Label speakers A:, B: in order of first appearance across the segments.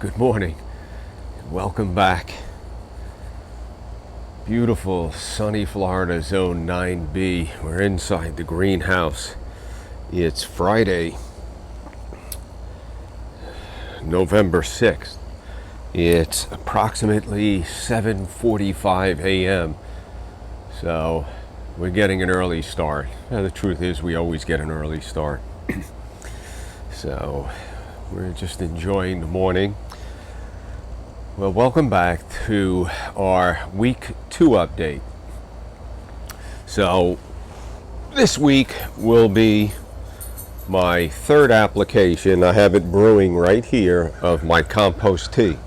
A: Good morning. Welcome back. Beautiful sunny Florida, zone 9B. We're inside the greenhouse. It's Friday, November 6th. It's approximately 7:45 a.m. So we're getting an early start. The truth is we always get an early start. So we're just enjoying the morning. Well, welcome back to our week 2 update. So this week will be my 3rd application. I have it brewing right here of my compost tea.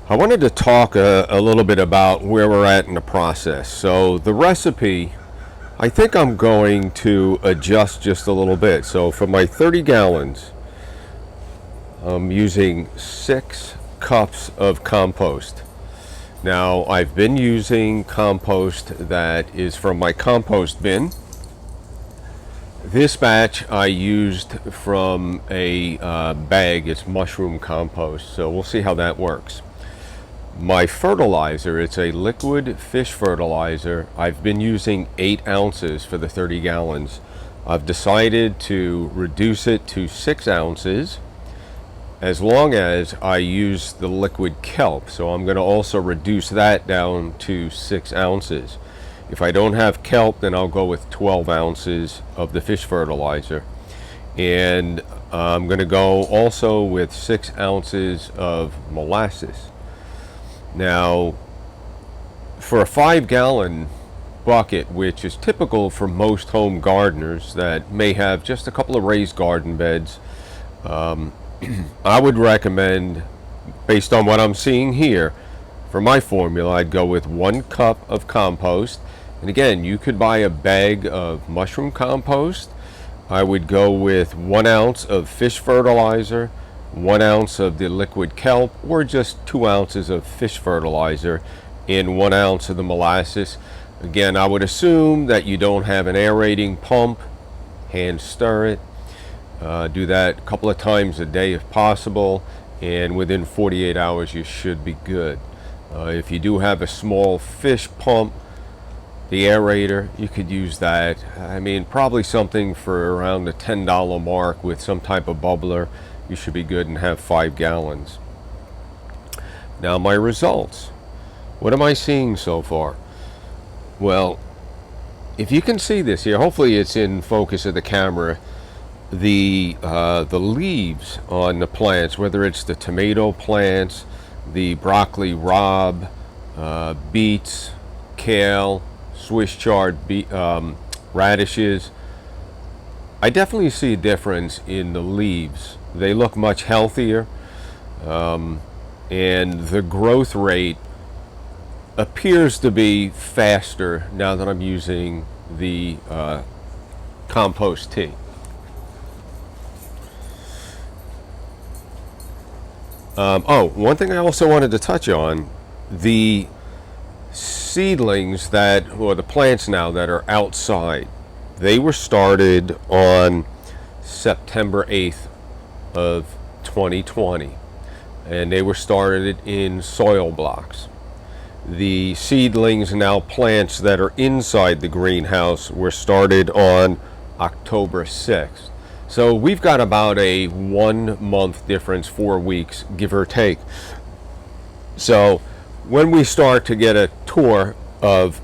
A: I wanted to talk a little bit about where we're at in the process. So the recipe, I think I'm going to adjust just a little bit. So for my 30 gallons, I'm using 6 cups of compost. Now, I've been using compost that is from my compost bin. This batch I used from a bag. It's mushroom compost, so we'll see how that works. My fertilizer, it's a liquid fish fertilizer. I've been using 8 ounces for the 30 gallons. I've decided to reduce it to 6 ounces as long as I use the liquid kelp. So I'm going to also reduce that down to 6 ounces. If I don't have kelp, then I'll go with 12 ounces of the fish fertilizer. And I'm going to go also with 6 ounces of molasses. Now, for a 5-gallon bucket, which is typical for most home gardeners that may have just a couple of raised garden beds, I would recommend, based on what I'm seeing here, for my formula, I'd go with 1 cup of compost. And again, you could buy a bag of mushroom compost. I would go with 1 ounce of fish fertilizer, 1 ounce of the liquid kelp, or just 2 ounces of fish fertilizer and 1 ounce of the molasses. Again, I would assume that you don't have an aerating pump. Hand stir it. Do that a couple of times a day if possible, and within 48 hours you should be good. If you do have a small fish pump, the aerator, you could use that. I mean, probably something for around the $10 mark with some type of bubbler. You should be good and have 5 gallons. Now, my results. What am I seeing so far? Well, if you can see this here, hopefully it's in focus of the camera. The leaves on the plants, whether it's the tomato plants, the broccoli rabe, beets, kale, Swiss chard, radishes, I definitely see a difference in the leaves. They look much healthier, and the growth rate appears to be faster now that I'm using the compost tea. One thing I also wanted to touch on, the seedlings or the plants now that are outside, they were started on September 8th of 2020, and they were started in soil blocks. The seedlings, now plants that are inside the greenhouse, were started on October 6th. So we've got about a 1 month difference, 4 weeks, give or take. So when we start to get a tour of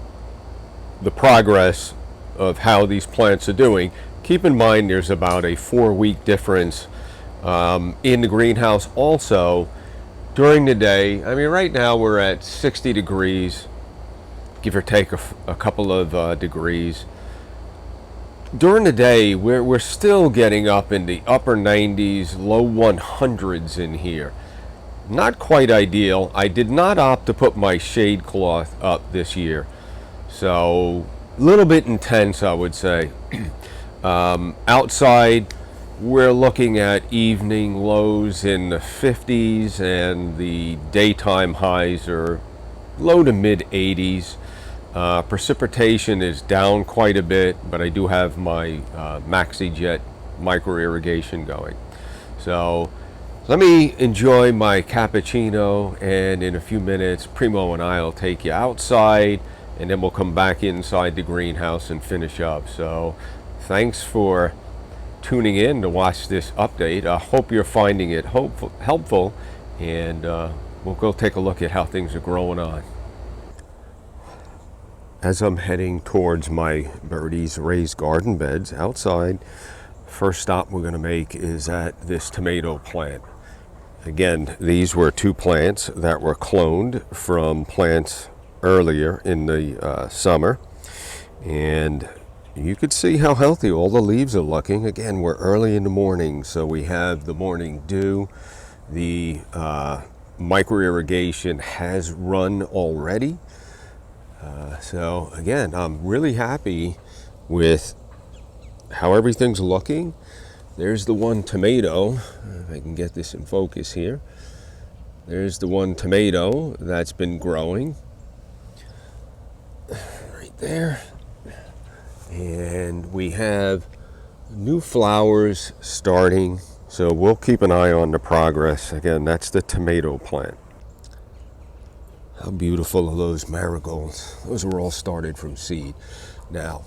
A: the progress of how these plants are doing, keep in mind there's about a 4-week difference in the greenhouse. Also, during the day, I mean, right now we're at 60 degrees, give or take a couple of degrees. During the day, we're still getting up in the upper 90s, low 100s in here. Not quite ideal. I did not opt to put my shade cloth up this year, so a little bit intense, I would say. Outside, we're looking at evening lows in the 50s, and the daytime highs are low to mid 80s. Precipitation is down quite a bit, but I do have my MaxiJet micro irrigation going. So Let me enjoy my cappuccino, and in a few minutes, Primo and I will take you outside, and then we'll come back inside the greenhouse and finish up. So thanks for tuning in to watch this update. I hope you're finding it helpful, and we'll go take a look at how things are growing on. As I'm heading towards my birdies raised garden beds outside, first stop we're going to make is at this tomato plant. Again, these were two plants that were cloned from plants earlier in the summer, and you could see how healthy all the leaves are looking. Again, we're early in the morning, so we have the morning dew. The micro irrigation has run already. So again, I'm really happy with how everything's looking. There's the one tomato, if I can get this in focus here. There's the one tomato that's been growing right there. And we have new flowers starting, so we'll keep an eye on the progress. Again, that's the tomato plant. How beautiful are those marigolds? Those were all started from seed. Now,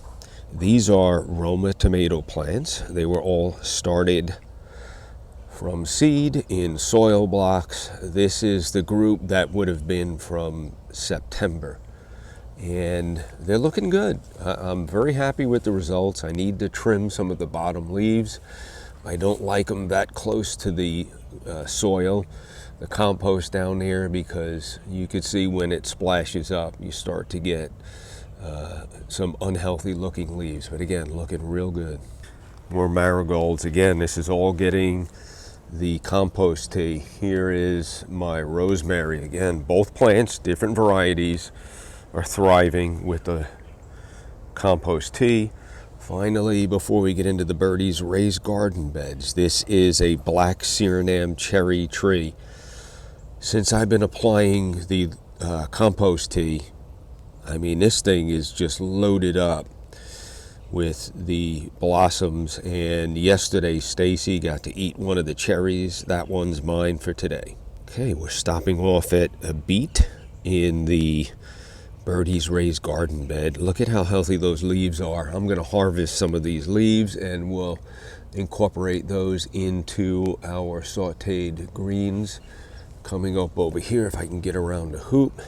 A: these are Roma tomato plants. They were all started from seed in soil blocks. This is the group that would have been from September. And they're looking good. I'm very happy with the results. I need to trim some of the bottom leaves. I don't like them that close to the soil, the compost down there, because you could see when it splashes up, you start to get some unhealthy looking leaves. But again, looking real good. More marigolds. Again, this is all getting the compost tea. Here is my rosemary. Again, both plants, different varieties, are thriving with the compost tea. Finally, before we get into the birdies raised garden beds, this is a black Suriname cherry tree. Since I've been applying the compost tea, I mean, this thing is just loaded up with the blossoms, and yesterday Stacy got to eat one of the cherries. That one's mine for today. Okay, we're stopping off at a beet in the Birdie's raised garden bed. Look at how healthy those leaves are. I'm going to harvest some of these leaves and we'll incorporate those into our sauteed greens. Coming up over here, if I can get around the hoop,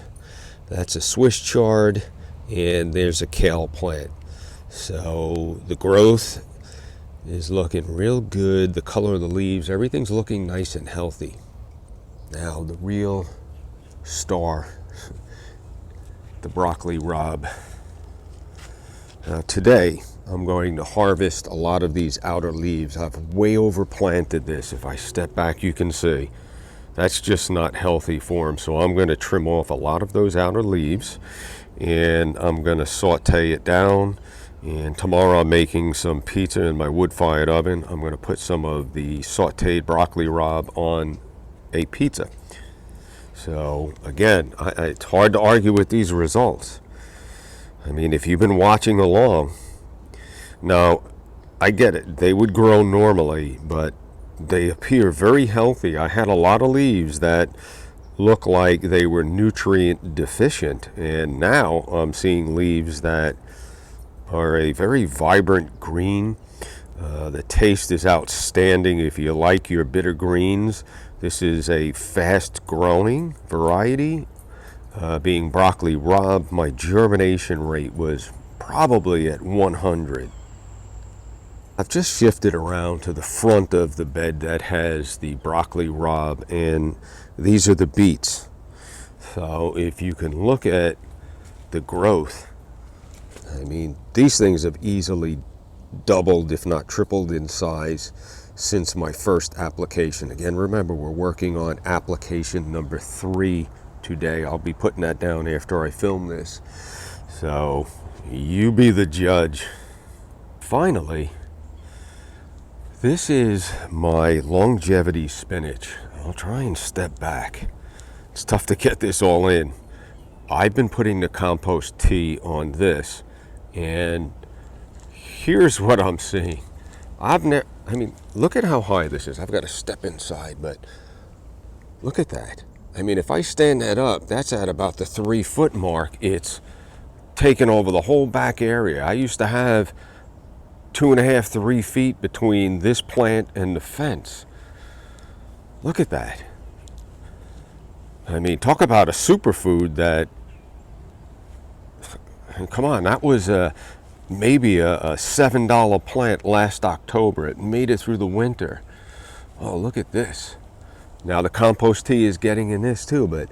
A: that's a Swiss chard, and there's a kale plant. So the growth is looking real good. The color of the leaves, everything's looking nice and healthy. Now the real star, the broccoli rabe. Now today I'm going to harvest a lot of these outer leaves. I've way overplanted this. If I step back, you can see that's just not healthy for them. So I'm going to trim off a lot of those outer leaves, and I'm going to saute it down. And tomorrow I'm making some pizza in my wood-fired oven. I'm going to put some of the sauteed broccoli rabe on a pizza. So again, it's hard to argue with these results. I mean, if you've been watching along, now I get it, they would grow normally, but they appear very healthy. I had a lot of leaves that look like they were nutrient deficient, and now I'm seeing leaves that are a very vibrant green. The taste is outstanding. If you like your bitter greens, this is a fast growing variety, being broccoli rabe. My germination rate was probably at 100. I've just shifted around to the front of the bed that has the broccoli rabe, and these are the beets. So if you can look at the growth, I mean, these things have easily doubled, if not tripled in size since my first application. Again, remember, we're working on application number 3 today. I'll be putting that down after I film this. So you be the judge. Finally, this is my longevity spinach. I'll try and step back. It's tough to get this all in. I've been putting the compost tea on this, and here's what I'm seeing. I mean, look at how high this is. I've got to step inside, but look at that. I mean, if I stand that up, that's at about the 3-foot mark. It's taken over the whole back area. I used to have 2.5, 3 feet between this plant and the fence. Look at that. I mean, talk about a superfood that, come on, that was maybe a $7 plant last October. It made it through the winter. Oh, look at this. Now the compost tea is getting in this too, but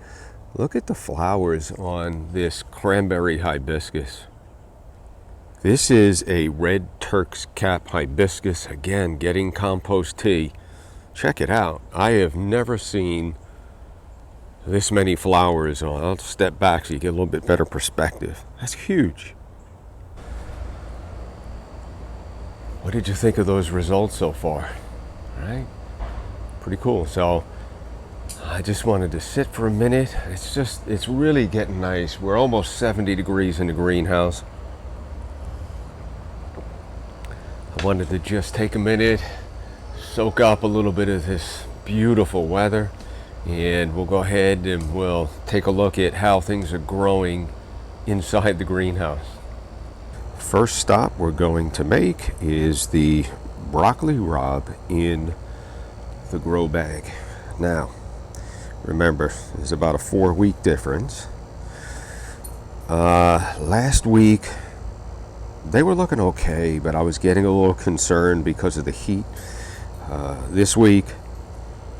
A: look at the flowers on this cranberry hibiscus. This is a red Turks Cap Hibiscus, again, getting compost tea. Check it out. I have never seen this many flowers on. I'll step back so you get a little bit better perspective. That's huge. What did you think of those results so far? All right? Pretty cool. So I just wanted to sit for a minute. It's really getting nice. We're almost 70 degrees in the greenhouse. I wanted to just take a minute, soak up a little bit of this beautiful weather, and we'll go ahead and we'll take a look at how things are growing inside the greenhouse. First stop we're going to make is the broccoli rabe in the grow bag. Now, remember, there's about a 4-week difference. Last week, they were looking okay, but I was getting a little concerned because of the heat. This week,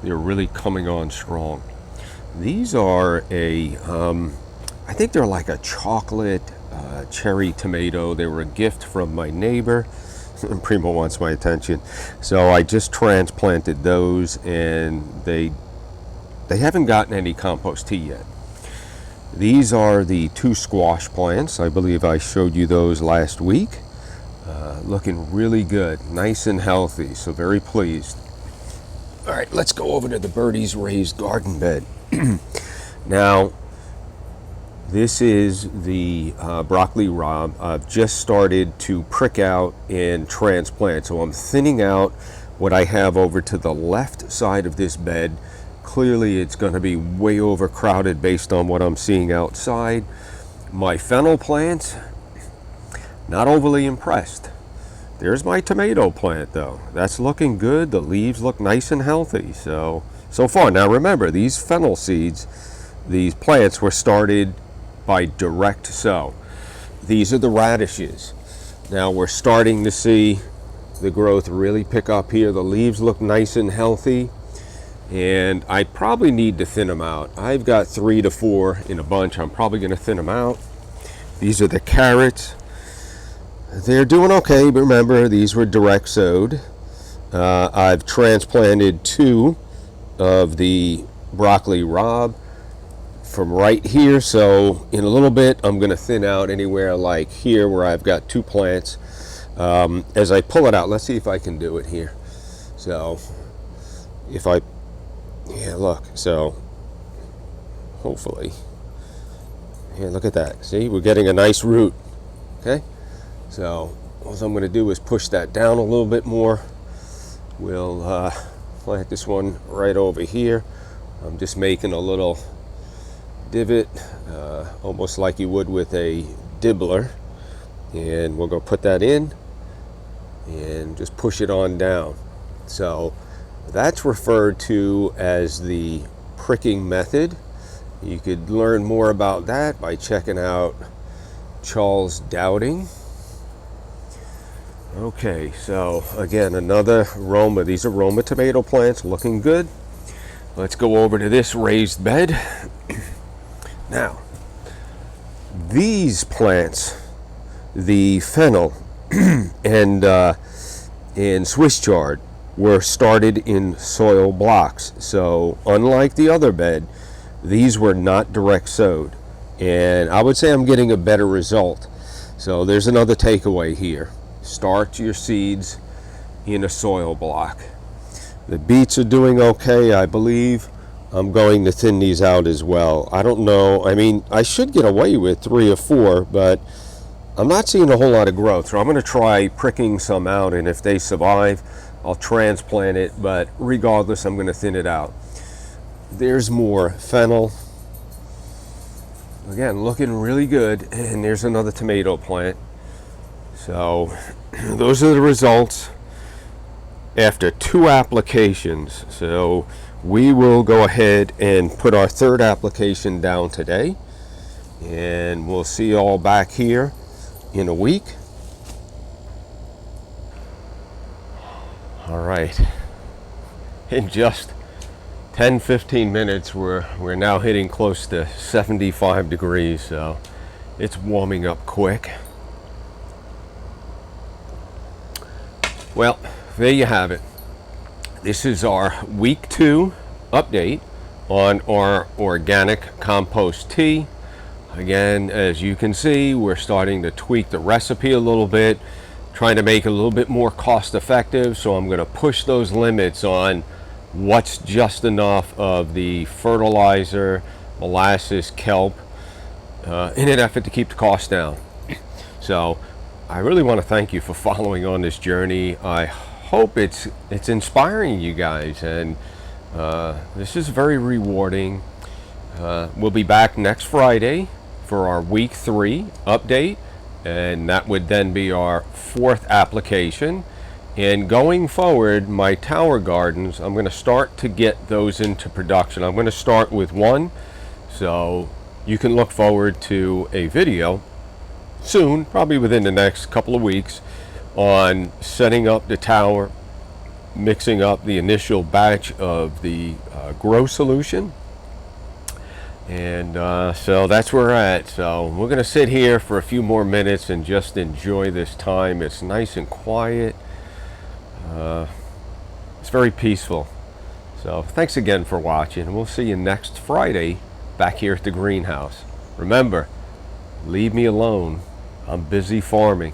A: they're really coming on strong. These are I think they're like a chocolate cherry tomato. They were a gift from my neighbor. Primo wants my attention. So I just transplanted those, and they haven't gotten any compost tea yet. These are the 2 squash plants. I believe I showed you those last week. Looking really good, nice and healthy, so very pleased. All right, let's go over to the Birdie's raised garden bed. Now, this is the broccoli rabe. I've just started to prick out and transplant, so I'm thinning out what I have over to the left side of this bed. Clearly it's going to be way overcrowded based on what I'm seeing outside. My fennel plants, not overly impressed. There's my tomato plant though. That's looking good. The leaves look nice and healthy. So far. Now remember, these fennel seeds, these plants were started by direct sow. These are the radishes. Now we're starting to see the growth really pick up here. The leaves look nice and healthy. And I probably need to thin them out. I've got 3 to 4 in a bunch. I'm probably going to thin them out. These are the carrots. They're doing okay, but remember, these were direct sowed. I've transplanted 2 of the broccoli rabe from right here. So in a little bit, I'm going to thin out anywhere like here where I've got 2 plants. As I pull it out, let's see if I can do it here. So if I yeah, look, so hopefully, yeah, look at that. See, we're getting a nice root. Okay, so what I'm going to do is push that down a little bit more. We'll plant this one right over here. I'm just making a little divot, almost like you would with a dibbler, and we'll go put that in and just push it on down. So that's referred to as the pricking method. You could learn more about that by checking out Charles Dowding. Okay, so again, another Roma. These are Roma tomato plants, looking good. Let's go over to this raised bed. Now, these plants, the fennel and Swiss chard, were started in soil blocks. So unlike the other bed, these were not direct sowed, and I would say I'm getting a better result. So there's another takeaway here. Start your seeds in a soil block. The beets are doing okay, I believe. I'm going to thin these out as well. I don't know, I mean, I should get away with 3 or 4, but I'm not seeing a whole lot of growth, so I'm going to try pricking some out, and if they survive, I'll transplant it, but regardless, I'm going to thin it out. There's more fennel. Again, looking really good, and there's another tomato plant. So those are the results after 2 applications. So we will go ahead and put our 3rd application down today, and we'll see you all back here in a week. All right, in just 10-15 minutes we're now hitting close to 75 degrees, so it's warming up quick. Well, there you have it. This is our week 2 update on our organic compost tea. Again, as you can see, we're starting to tweak the recipe a little bit, trying to make it a little bit more cost effective. So I'm going to push those limits on what's just enough of the fertilizer, molasses, kelp, in an effort to keep the cost down. So I really want to thank you for following on this journey. I hope it's inspiring you guys, and this is very rewarding. We'll be back next Friday for our week 3 update, and that would then be our 4th application. And going forward, my tower gardens, I'm going to start to get those into production. I'm going to start with 1, so you can look forward to a video soon, probably within the next couple of weeks, on setting up the tower, mixing up the initial batch of the grow solution. And so that's where we're at. So we're going to sit here for a few more minutes and just enjoy this time. It's nice and quiet. It's very peaceful. So thanks again for watching, and we'll see you next Friday back here at the greenhouse. Remember, leave me alone. I'm busy farming.